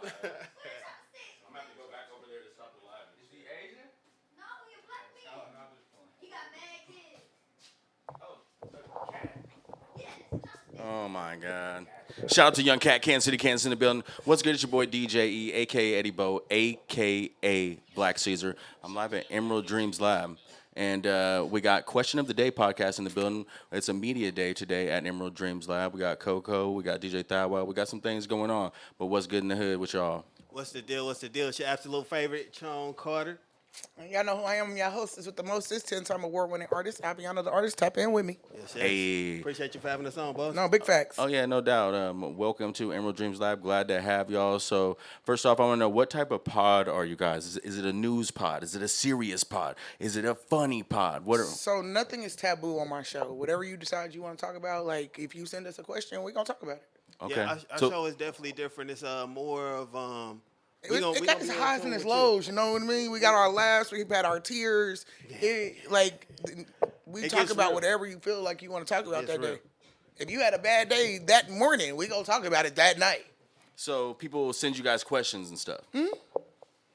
I'm gonna have to go back over there to stop the live. Is he Asian? No, he a black man. Oh, no, I'm just playing. He got mad kids. Oh, a cat. Yes. Oh my God! Shout out to Young Cat, Kansas City, Kansas in the building. What's good? It's your boy DJ E, aka Eddie Bo, aka Black Caesar. I'm live at Emerald Dreams Lab. And we got Question of the Day podcast in the building. It's a media day today at Emerald Dreams Lab. We got Coco, we got DJ Thywell, we got some things going on. But what's good in the hood with y'all? What's the deal? What's the deal? It's your absolute favorite, Sean Carter. Y'all know who I am. Y'all hostess with the mostest 10-time award-winning artist, Aviana the artist. Tap in with me. Yes, yes. Hey. Appreciate you for having us on, boss. No, big facts. Oh, yeah, no doubt. Welcome to Emerald Dreams Lab. Glad to have y'all. So, first off, I want to know, what type of pod are you guys? Is it a news pod? Is it a serious pod? Is it a funny pod? So, nothing is taboo on my show. Whatever you decide you want to talk about, like, if you send us a question, we're going to talk about it. Okay. Yeah, our show is definitely different. It's more of... It got its highs and its lows, you know what I mean? We got our laughs, we've had our tears. Yeah. We talk about real. whatever you feel like you want to talk about that real. day. If you had a bad day that morning, we gonna talk about it that night. So, people will send you guys questions and stuff. Mm-hmm.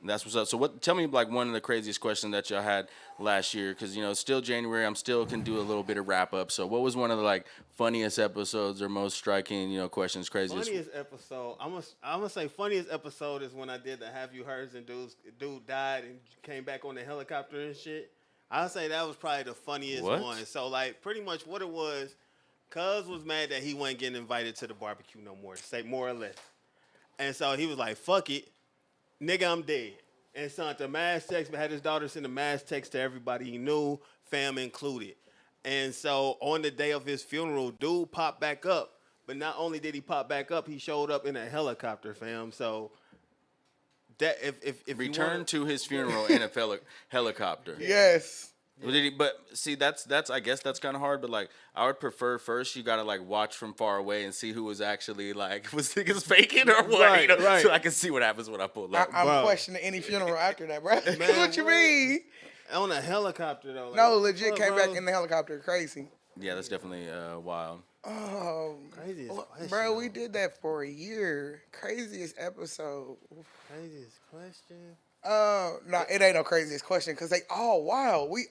That's what's up. So, tell me like one of the craziest questions that y'all had last year, because it's still January. I'm still can do a little bit of wrap up. So, what was one of the funniest episodes or most striking questions? Craziest. Funniest episode. I'm gonna say funniest episode is when I did the Have You Heard and dude died and came back on the helicopter and shit. I'll say that was probably the funniest one. So pretty much what it was, Cuz was mad that he wasn't getting invited to the barbecue no more, say more or less. And so he was like, fuck it. Nigga, I'm dead. And sent a mass text, but had his daughter send a mass text to everybody he knew, fam included. And so on the day of his funeral, dude popped back up. But not only did he pop back up, he showed up in a helicopter, fam. So that if Return to his funeral in a helicopter. Yes. But see, that's I guess that's kind of hard. But I would prefer first you gotta watch from far away and see who was actually was niggas faking or what, right. so I can see what happens when I pull up. I'm questioning any funeral after that, bro. What you mean? On a helicopter though. No, legit came back in the helicopter. Crazy. Yeah, that's definitely wild. Oh, craziest question, bro, we did that for a year. Craziest episode. Craziest question. No, it ain't no craziest question because they all wild. We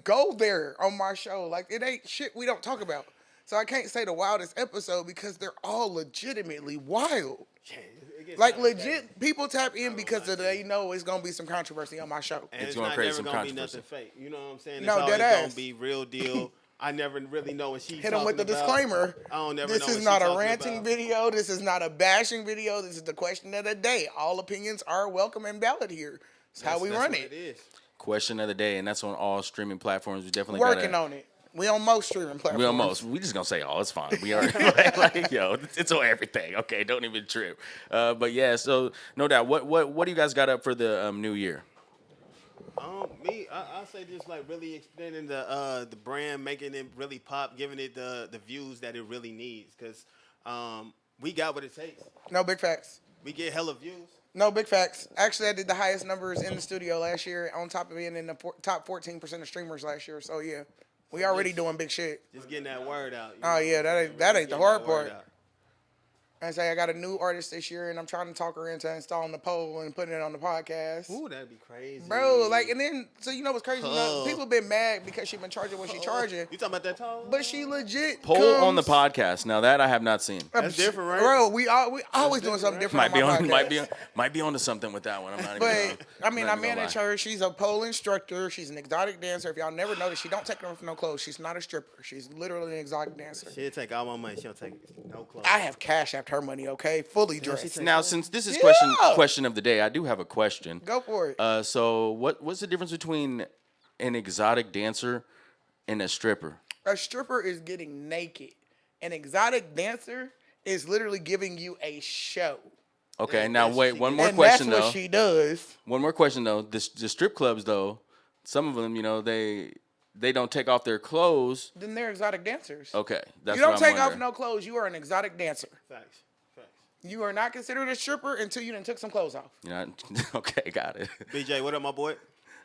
go there on my show. It ain't shit we don't talk about. So I can't say the wildest episode because they're all legitimately wild. Legit, people tap in because they know it's gonna be some controversy on my show. And it's gonna create never some gonna be controversy. nothing fake. You know what I'm saying? No, it's always dead gonna ass. be real deal. I never really know what she's Hit them with the about. disclaimer. I don't never This know is what not she a talking ranting about. video. This is not a bashing video. This is the question of the day. All opinions are welcome and valid here. That's how we run what it. it is. Question of the day, and that's on all streaming platforms. We definitely Working on it. We on most streaming platforms. We almost. We just gonna say, oh, it's fine. We are it's on everything. Okay, don't even trip. But yeah, so no doubt. What do you guys got up for the new year? I say just really extending the brand, making it really pop, giving it the views that it really needs. Cause we got what it takes. No big facts. We get hella views. No big facts. Actually, I did the highest numbers in the studio last year, on top of being in the top 14% of streamers last year. So yeah, we already doing big shit. Just getting that word out. Oh yeah, that ain't the hard part. I say I got a new artist this year, and I'm trying to talk her into installing the poll and putting it on the podcast. Ooh, that'd be crazy, bro. And then so you know what's crazy? People been mad because she been charging what she charging. You talking about that tall? But she legit Poll on the podcast. Now that I have not seen. That's different, right? Bro, we always doing something different. Might be onto something with that one. I'm not even. But I manage her. She's a pole instructor. She's an exotic dancer. If y'all never noticed, she don't take her for no clothes. She's not a stripper. She's literally an exotic dancer. She'll take all my money. She don't take no clothes. I have cash after her money. Okay, fully dressed. Now, since this is Yeah. question of the day, I do have a question. Go for it. So what's the difference between an exotic dancer and a stripper? A stripper is getting naked. An exotic dancer is literally giving you a show. Okay, And now that's- wait, she one can- more And question that's though. what she does. One more question though. The strip clubs though, some of them, they don't take off their clothes. Then they're exotic dancers. Okay, that's You don't what I'm take off wondering. no clothes. You are an exotic dancer. Facts. You are not considered a stripper until you done took some clothes off. Okay, got it. BJ, what up, my boy?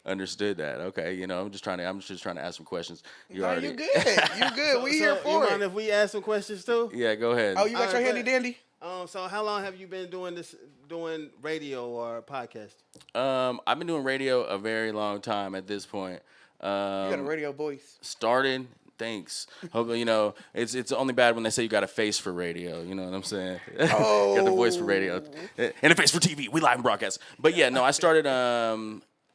Understood that. Okay, I'm just trying to ask some questions. You No, already you good. You good. We here for you mind it. if we ask some questions too? Yeah, go ahead. Oh, you got your Alright, handy bet. dandy? So how long have you been doing radio or podcast? I've been doing radio a very long time at this point. You got a radio voice. Started. Thanks. Hope it's only bad when they say you got a face for radio. You know what I'm saying? Oh. Got the voice for radio and a face for TV. We live and broadcast. But yeah, no, I started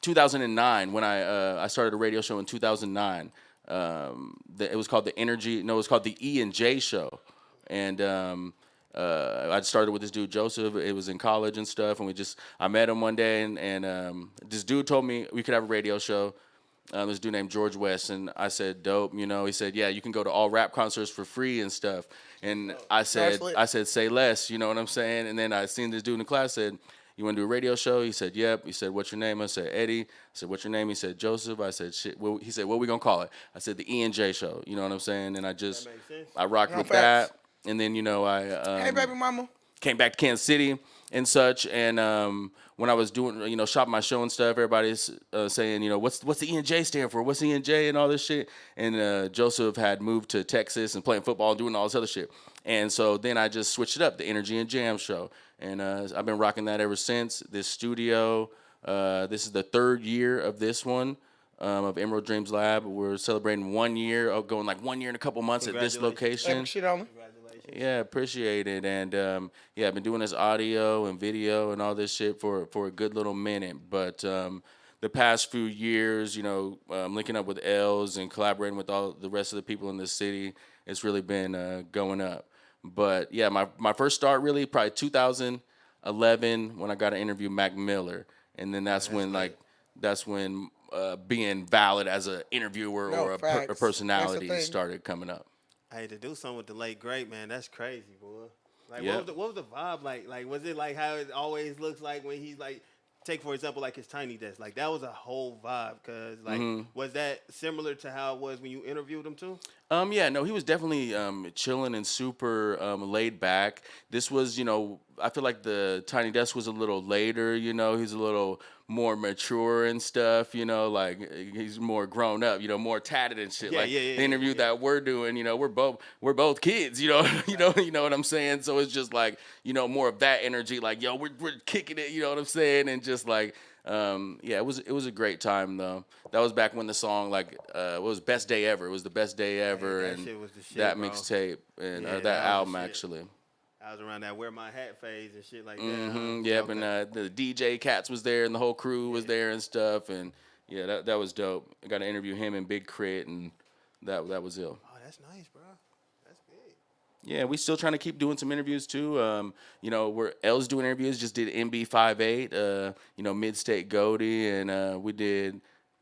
2009 when I started a radio show in 2009. It was called it was called the E and J Show, and I started with this dude Joseph. It was in college and stuff, and I met him one day, and this dude told me we could have a radio show. This dude named George West, and I said, dope, He said, yeah, you can go to all rap concerts for free and stuff. And I said, say less, you know what I'm saying? And then I seen this dude in the class, said, you want to do a radio show? He said, yep. He said, what's your name? I said, Eddie. I said, what's your name? He said, Joseph. I said, shit. Well, he said, what we going to call it? I said, the E and J Show, you know what I'm saying? And I rocked with that. And then, I hey, baby mama. Came back to Kansas City and such, and when I was doing, shopping my show and stuff, everybody's saying, what's the E and J stand for? What's E and J and all this shit? And Joseph had moved to Texas and playing football and doing all this other shit. And so then I just switched it up, the Energy and Jam Show. And I've been rocking that ever since. This studio, this is the third year of this one, of Emerald Dreams Lab. We're celebrating 1 year, going like 1 year and a couple months at this location. Shit on me. Yeah, appreciate it. And I've been doing this audio and video and all this shit for a good little minute. But the past few years, linking up with Els and collaborating with all the rest of the people in the city, it's really been going up. But yeah, my first start really probably 2011 when I got to interview Mac Miller, and then that's when being valid as an interviewer or a personality started coming up. Hey, to do something with the late great, man, that's crazy, boy. Like, yep. what was the vibe like? Like, was it like how it always looks like when he's like, take for example, like his Tiny Desk? Like, that was a whole vibe, cause like, was that similar to how it was when you interviewed him too? Yeah, no, he was definitely chilling and super laid back. This was, I feel like the Tiny Desk was a little later, he's a little more mature and stuff, like he's more grown up, more tatted and shit. The interview that we're doing, we're both kids, you know what I'm saying? So it's just like, more of that energy, like, yo, we're kicking it, you know what I'm saying? And just like, it was a great time though. That was back when the song it was Best Day Ever. It was the best day ever, and shit was the shit, that mixtape and that album actually. I was around that Wear My Hat phase and shit like that. Mm-hmm. Yep, and the DJ Cats was there, and the whole crew was there and stuff, and yeah, that was dope. I got to interview him and Big Crit, and that was ill. Oh, that's nice, bro. That's big. Yeah, we still trying to keep doing some interviews too. We're Els doing interviews. Just did MB58, Mid-State Goatee, and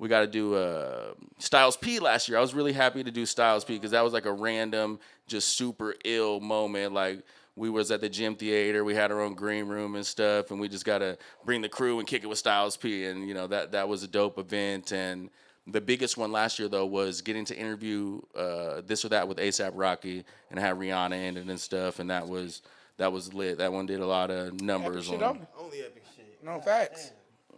we got to do Styles P last year. I was really happy to do Styles P because that was like a random, just super ill moment. Like, we was at the gym theater. We had our own green room and stuff, and we just got to bring the crew and kick it with Styles P. And, that was a dope event. And the biggest one last year, though, was getting to interview This or That with A$AP Rocky and have Rihanna in it and stuff. And that was lit. That one did a lot of numbers. Only epic shit. No facts.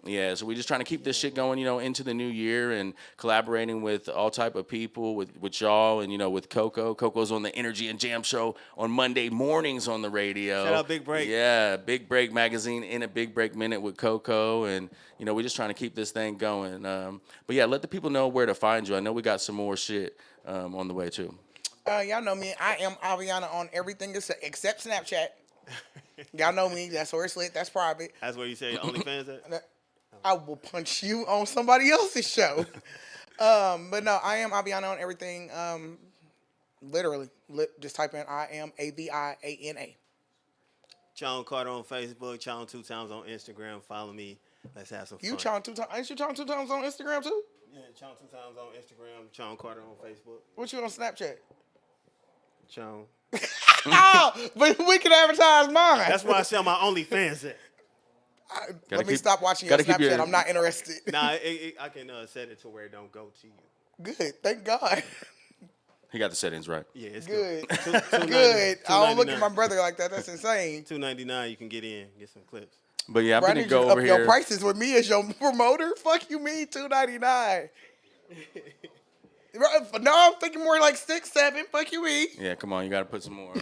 Yeah, so we're just trying to keep this shit going, into the new year and collaborating with all type of people, with y'all and, with Coco. Coco's on the Energy and Jam Show on Monday mornings on the radio. Shout out Big Break. Yeah, Big Break Magazine in a Big Break Minute with Coco. And, we're just trying to keep this thing going. But, yeah, let the people know where to find you. I know we got some more shit on the way, too. Y'all know me. I am Aviana on everything except Snapchat. Y'all know me. That's where it's lit. That's private. That's where you say your OnlyFans at? I will punch you on somebody else's show. But no, I am Aviana on everything. Literally. Just type in I am Aviana. Sean Carter on Facebook. Sean 2 times on Instagram. Follow me. Let's have some fun. You Sean 2 times. Ain't you Sean 2 times on Instagram too? Yeah, Sean 2 times on Instagram. Sean Carter on Facebook. What you on Snapchat? Sean. Oh, but we can advertise mine. That's why I sell my OnlyFans at. Let me stop watching your Snapchat. I'm not interested. Nah, I can set it to where it don't go to you. Good. Thank God. He got the settings right. Yeah, it's good. Good. I don't look at my brother like that. That's insane. $2.99. You can get some clips. But yeah, I'm gonna go over here. Your prices with me as your promoter. Fuck you, mean $2.99. No, I'm thinking more like 6, 7. Fuck you, me. Yeah, come on, you gotta put some more.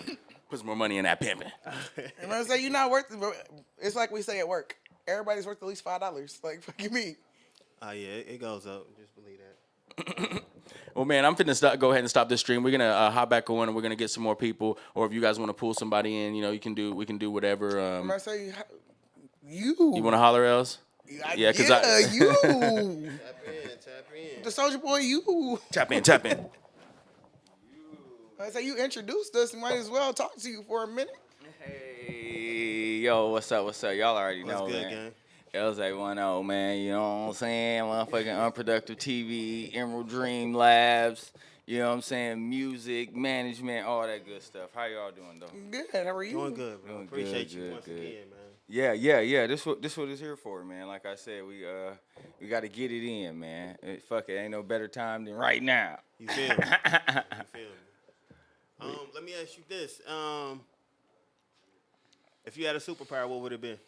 Put some more money in that pimping. And I say you're not worth it. It's like we say at work. Everybody's worth at least $5. Like, fuck you mean? Oh yeah, it goes up. Just believe that. Well, man, I'm finna go ahead and stop this stream. We're gonna hop back on, and we're gonna get some more people. Or if you guys want to pull somebody in, we can do whatever. I'm gonna say you. You want to holler else? Yeah, because you. Tap in. The Soulja Boy, you. Tap in. I say you introduced us. Might as well talk to you for a minute. Hey, yo, what's up? Y'all already know, What's good, man. gang? LZ10, man, you know what I'm saying? Motherfucking Unproductive TV, Emerald Dream Labs, you know what I'm saying? Music, management, all that good stuff. How y'all doing, though? Good. How are you? Doing good, bro. Doing Appreciate you good, once good. again, man. Yeah. This what it's here for, man. Like I said, we got to get it in, man. Fuck it, ain't no better time than right now. You feel me? Let me ask you this. If you had a superpower, what would it be?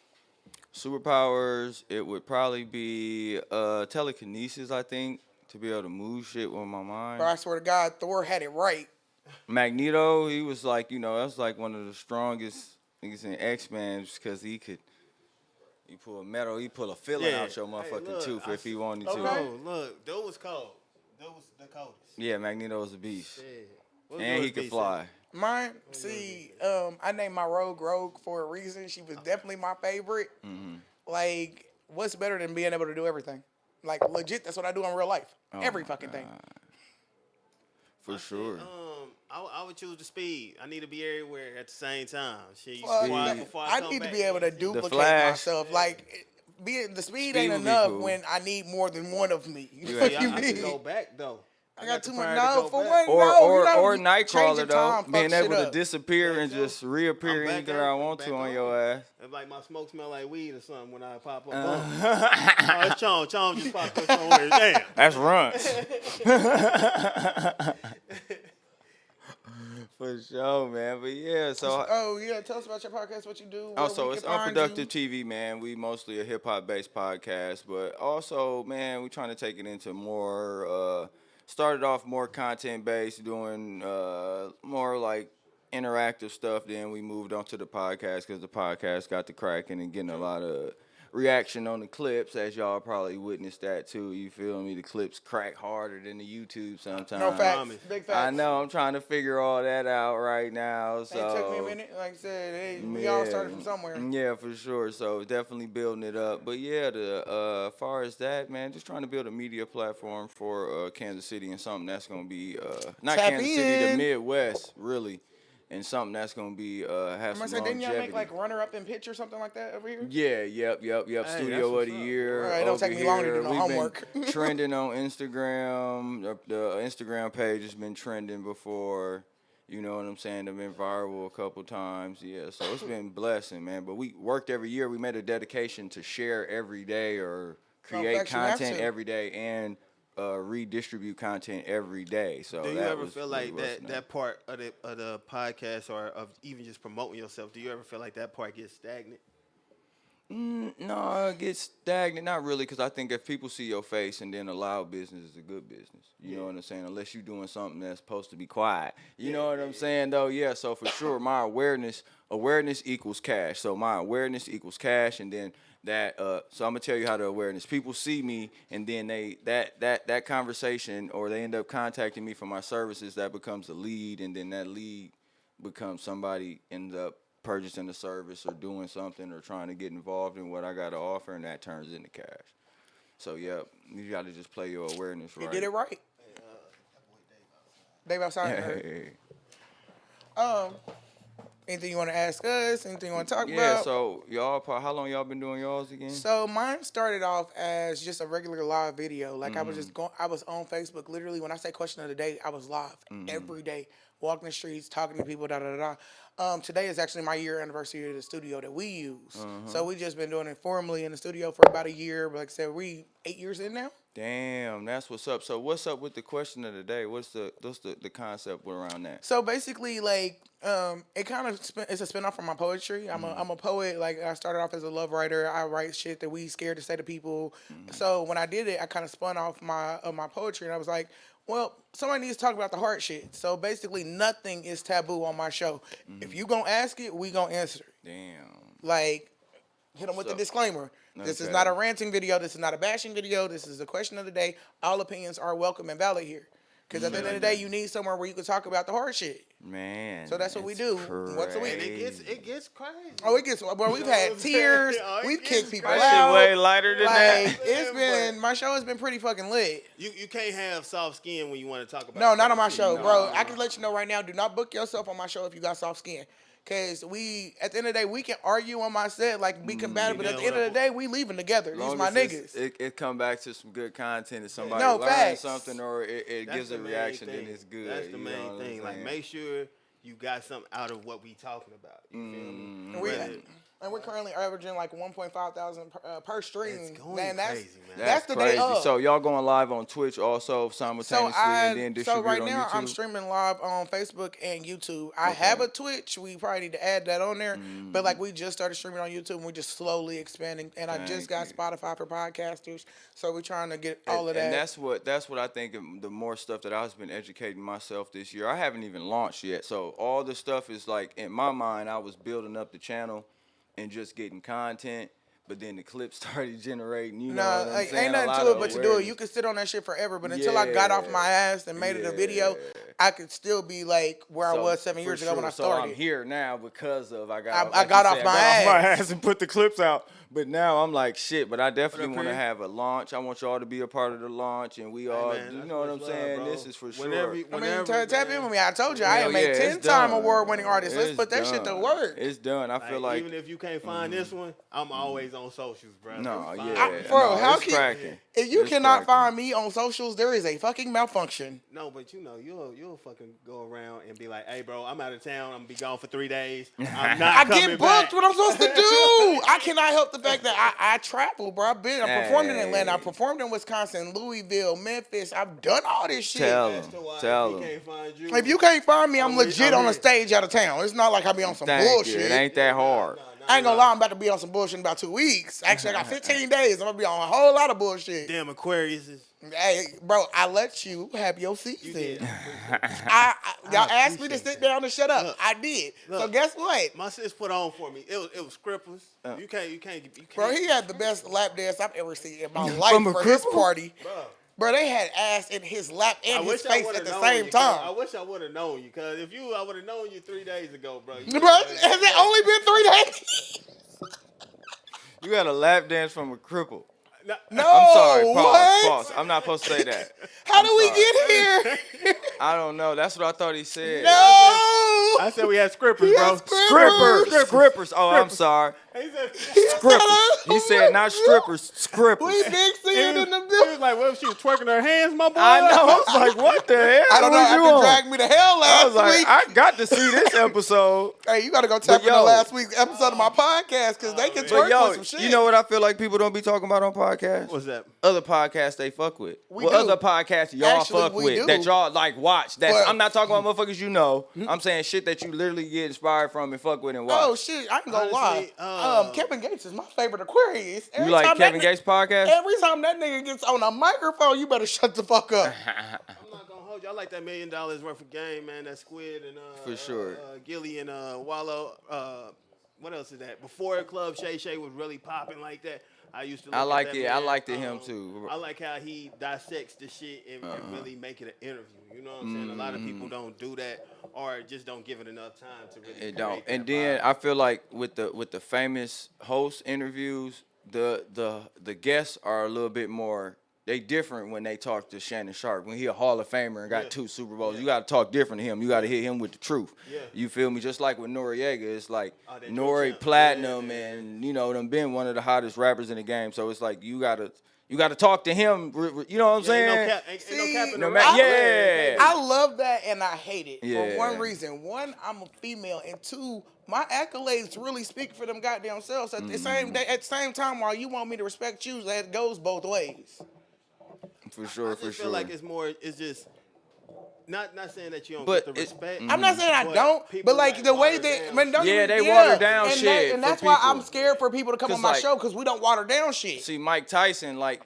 Superpowers, it would probably be telekinesis, I think, to be able to move shit with my mind. Bro, I swear to God, Thor had it right. Magneto, he was like, that's like one of the strongest niggas in X-Men because he pull a filling out your motherfucking tooth if he wanted to. Oh, look, dude was cold. Dude was the coldest. Yeah, Magneto was a beast. Shit. And he could fly. Mine, see, I named my Rogue for a reason. She was definitely my favorite. Mm-hmm. Like, what's better than being able to do everything? Like, legit, that's what I do in real life. Every fucking thing. For sure. I would choose the speed. I need to be everywhere at the same time. Shit, I need to be able to duplicate myself. Like, the speed ain't would be enough cool. when I need more than one of me. Yeah, I can go back though. I got too much. No, for one. Or Nightcrawler though, being able to to disappear and just reappear anywhere I want to on your ass. It's like my smoke smell like weed or something when I pop up. Oh, it's Chong. Chong just popped up somewhere. Damn. That's runts. For sure, man. But yeah, so. Tell us about your podcast, what you do. So it's Unproductive TV, man. We mostly a hip hop based podcast, but also, man, we trying to take it into more. Started off more content based, doing more like interactive stuff. Then we moved on to the podcast because the podcast got to cracking and getting a lot of reaction on the clips, as y'all probably witnessed that too. You feel me? The clips crack harder than the YouTube sometimes. No facts. Big facts. I know. I'm trying to figure all that out right now. So it took me a minute. Like I said, we all started from somewhere. Yeah, for sure. So definitely building it up. But yeah, as far as that, man, just trying to build a media platform for Kansas City and something that's going to be not Tap Kansas in. City, the Midwest, really. And something that's gonna be have some longevity. Didn't y'all make like runner up in pitch or something like that over here? Yeah, yep. Hey, Studio of the year. Right, it don't take me long to do no We've homework. been trending on Instagram. The Instagram page has been trending before. You know what I'm saying? They've been viral a couple times. Yeah, so it's been blessing, man. But we worked every year. We made a dedication to share every day or create content every day and redistribute content every day. So do you ever feel like that part of the podcast or of even just promoting yourself, do you ever feel like that part gets stagnant? No, it gets stagnant. Not really, because I think if people see your face and then a loud business is a good business. You know what I'm saying? Unless you're doing something that's supposed to be quiet. You know what I'm saying, though? Yeah, so for sure, my awareness equals cash. So my awareness equals cash, and then that so I'm gonna tell you how the awareness. People see me and then that conversation, or they end up contacting me for my services, that becomes a lead, and then that lead becomes somebody ends up purchasing a service or doing something or trying to get involved in what I got to offer, and that turns into cash. So yeah, you got to just play your awareness right. You did it right. Dave outside. Anything you want to ask us? Anything you want to talk about? Yeah, so y'all, how long y'all been doing y'all's again? So mine started off as just a regular live video. Like I was just I was on Facebook. Literally, when I say question of the day, I was live every day, walking the streets, talking to people, Today is actually my year anniversary of the studio that we use. So we just been doing it formally in the studio for about a year. But like I said, we 8 years in now. Damn, that's what's up. So what's up with the question of the day? What's the concept around that? So basically, like, it kind of it's a spinoff from my poetry. I'm a poet. Like, I started off as a love writer. I write shit that we scared to say to people. So when I did it, I kind of spun off my poetry, and I was like, Well, somebody needs to talk about the hard shit. So basically, nothing is taboo on my show. If you gonna ask it, we gonna answer it. Damn. Like, hit them with the disclaimer. This is not a ranting video. This is not a bashing video. This is the question of the day. All opinions are welcome and valid here. Because at the end of the day, you need somewhere where you can talk about the hard shit. Man. So that's what we do once a week. And it gets crazy. Oh, it gets. Well, we've had tears. We've kicked people That out. shit way lighter than that. Like, it's been, my show has been pretty fucking lit. You can't have soft skin when you want to talk about. No, not on my show, bro. I can let you know right now. Do not book yourself on my show if you got soft skin. Cause we, at the end of the day, we can argue on my set, like be combative, but at the end of the day, we leaving together. These my niggas. It come back to some good content and somebody No, learns facts. something or it gives a reaction, then it's good. That's the you know main what I'm thing. Like, saying? make sure you got something out of what we talking about. You feel me? And we're currently averaging like 1.5 thousand per stream. It's going Man, that's crazy, man. that's the crazy. day of. So y'all going live on Twitch also simultaneously and then distribute right on now YouTube? I'm streaming live on Facebook and YouTube. I have a Twitch. We probably need to add that on there. But like we just started streaming on YouTube and we're just slowly expanding. And I just got Spotify for podcasters. So we're trying to get all of that. And that's what I think the more stuff that I've been educating myself this year. I haven't even launched yet. So all the stuff is like in my mind I was building up the channel and just getting content, but then the clips started generating, you know what I'm like, saying? ain't nothing to it but to do it. You can sit on that shit forever, but until I got off my ass and made it a video, I could still be like where I was 7 years ago when I started. So I'm here now because of I got off my ass and put the clips out. But now I'm like, shit, but I definitely want to have a launch. I want y'all to be a part of the launch, and we all, you know what I'm saying? Bro. This is for sure. Tap in with me. I told you, I am a 10-time award-winning artist. Let's put that shit to work. It's done. I feel like even if you can't find this one, I'm always on socials, bro. No, Bro, how it's can cracking. If you It's cannot cracking. find me on socials, there is a fucking malfunction. No, but you know, you'll fucking go around and be like, hey, bro, I'm out of town. I'm gonna be gone for 3 days. I'm not I coming get booked. back. What I'm supposed to do? I cannot help the fact that I travel, bro. I performed in Atlanta. I performed in Wisconsin, Louisville, Memphis. I've done all this shit. Tell That's the why Tell if he them. can't find you, If you can't find me, I'm legit on a here. stage out of town. It's not like I be on some Thank bullshit. you. It ain't that hard. I ain't gonna lie, I'm about to be on some bullshit in about 2 weeks. Actually, I got 15 days. I'm gonna be on a whole lot of bullshit. damn Aquarius is. Hey, bro, I let you have your season. You did. Y'all asked me to sit down and shut up. Look, I did. So look. guess what? My sis put on for me. It was Scrippers. You can't. Bro, he had the best lap dance I've ever seen in my life for his party. Bro, they had ass in his lap and his face at the same time. I wish I would have known you, cause I would have known you 3 days ago, bro. Bro, has it only been 3 days? You got a lap dance from a cripple. No, I'm sorry. Pause. what? Pause. I'm not supposed to say that. How do we get here? I don't know. That's what I thought he said. No. I said we had Scrippers, He bro. had Scrippers. Scrippers. Oh, I'm sorry. He said, Scrippers. He said not strippers. Scrippers. We big seeing in the he building. was like, what if she was twerking her hands, my boy? I know. I was like, what the hell? I don't know. What you After on? drag me to hell I last was like, week. I got to see this episode. Hey, you got to go tap But into yo. last week's episode of my podcast because they can But twerk yo, with some shit. you know what I feel like people don't be talking about on podcasts? What's that? Other podcasts they fuck with. We What do. other podcasts y'all Actually, fuck we with do. that y'all like watch? That's But- I'm not talking about motherfuckers you know. I'm saying shit that you literally get inspired from and fuck with and watch. Oh shit! I ain't gonna lie. Honestly, Kevin Gates is my favorite Aquarius. You Every like time Kevin that Gates podcast? Every time that nigga gets on a microphone, you better shut the fuck up. I'm not gonna hold you. I like that $1 million worth of game, man. That Squid and For sure. Gilly and Wallow. What else is that? Before Club Shay was really popping like that, I used to. I Look like at that it. man. I liked it him too. I like how he dissects the shit and really make it an interview. You know what I'm saying? A lot of people don't do that or just don't give it enough time to really. It don't. create And that then vibe. I feel like with the famous host interviews, the guests are a little bit more. They different when they talk to Shannon Sharp. When he a Hall of Famer and got 2 Super Bowls, you got to talk different to him. You got to hit him with the truth. Yeah. You feel me? Just like with Noriega, it's like that Nori Joe Champ. Platinum Yeah. and you know them been one of the hottest rappers in the game. So it's like you gotta talk to him. You know what I'm saying? Ain't no cap in No the matter- rap. yeah. I love that and I hate it Yeah. for one reason. One, I'm a female, and two, my accolades really speak for them goddamn selves. At the same time, while you want me to respect you, that goes both ways. For sure, I for just sure. feel like it's more. It's just not saying that you don't But get the it- respect. I'm not saying I But don't, people but like the way water they, down man, don't Yeah, get me- they water down and shit and for that's why I'm people. scared for people to come 'Cause on my like- show because we don't water down shit. See, Mike Tyson, I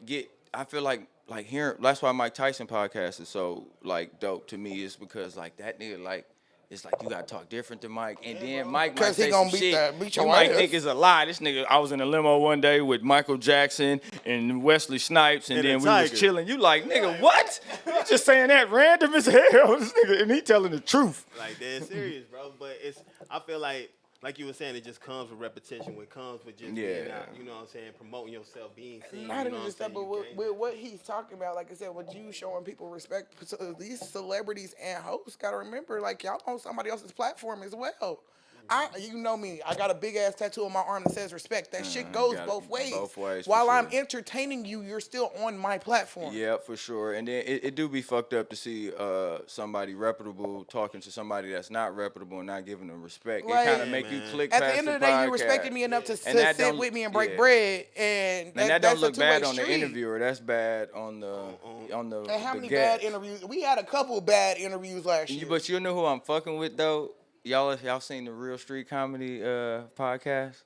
feel like like hearing. That's why Mike Tyson podcast is so like dope to me. Is because like that nigga like. It's like you gotta talk different to Mike, and then Mike might say some shit. You might think it's a lie. This nigga, I was in a limo one day with Michael Jackson and Wesley Snipes, and then we was chilling. You like, nigga, what? You just saying that random as hell, this nigga, and he telling the truth. Like dead serious, bro. But I feel like you were saying, it just comes with repetition. It comes with just being out, you know what I'm saying, promoting yourself, being seen. Not even just that, but with what he's talking about, like I said, with you showing people respect, so these celebrities and hosts got to remember, like, y'all on somebody else's platform as well. You know me, I got a big ass tattoo on my arm that says respect. That shit goes both ways. Both ways. While I'm entertaining you, you're still on my platform. Yeah, for sure. And then it do be fucked up to see somebody reputable talking to somebody that's not reputable and not giving them respect. Like, it kind of make you click at past the end of the day, podcast. you respected me enough to sit with me and break bread, and that don't look bad on street. the interviewer. That's bad on the And how many guest. bad interviews? We had a couple bad interviews last year. But you know who I'm fucking with though? Y'all seen the Real Street Comedy podcast?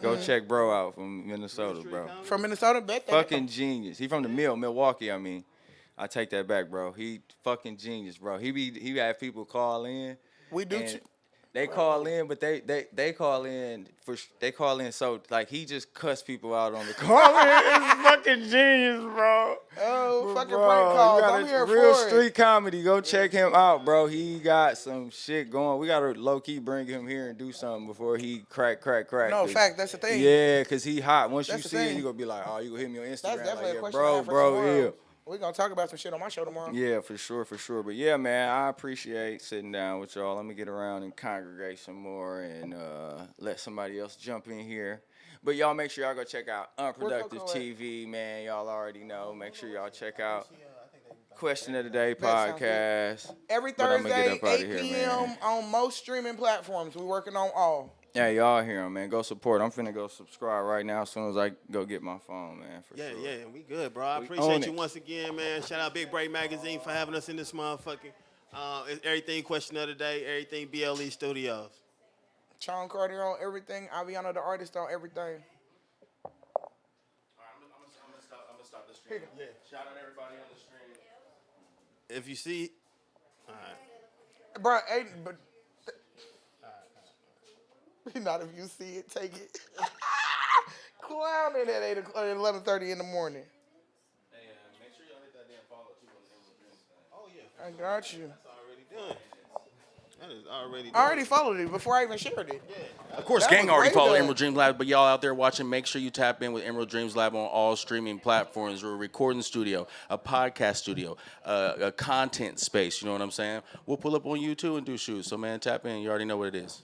Go check bro out from Minnesota, bro. From Minnesota, bet that. Fucking genius. He from the Milwaukee. I mean, I take that back, bro. He fucking genius, bro. He have people call in. We do. They call in, but they call in so like he just cuss people out on the call in. It's fucking genius, bro. Oh, fucking prank calls. I'm here Real for Street Comedy. Go check him out, bro. He got some shit going. We gotta low key bring him here and do something before he crack. No, fact, that's the thing. Yeah, cause he hot. Once That's you the see it, thing. you gonna be like, oh, you gonna hit me on Instagram. That's definitely like, a question I have for tomorrow. yeah. We're going to talk about some shit on my show tomorrow. Yeah, for sure. But yeah, man, I appreciate sitting down with y'all. Let me get around and congregate some more and let somebody else jump in here. But y'all make sure y'all go check out Unproductive TV, man. Y'all already know. Make sure y'all check out Question of the Day podcast. Every Thursday, 8 p.m. on most streaming platforms. We're working on all. Yeah, y'all hear him, man. Go support. I'm finna go subscribe right now as soon as I go get my phone, man. For sure. Yeah, we good, bro. I appreciate you once again, man. Shout out Big Break Magazine for having us in this motherfucking everything Question of the Day, everything BLE Studios. Sean Carter on everything. Aviana the artist on everything. All right, I'm gonna stop the stream. Yeah. Shout out everybody on the stream. If you see, all right. Bro, but not if you see it, take it. Clowning at 11:30 in the morning. Hey, make sure y'all hit that damn follow too on the Emerald Dreams thing. Oh yeah. I got you. That's already done. That is already done. I already followed it before I even shared it. Yeah. Of course, That gang was already way followed done. Emerald Dreams Lab, but y'all out there watching, make sure you tap in with Emerald Dreams Lab on all streaming platforms. We're a recording studio, a podcast studio, a content space. You know what I'm saying? We'll pull up on YouTube and do shoots. So, man, tap in. You already know what it is.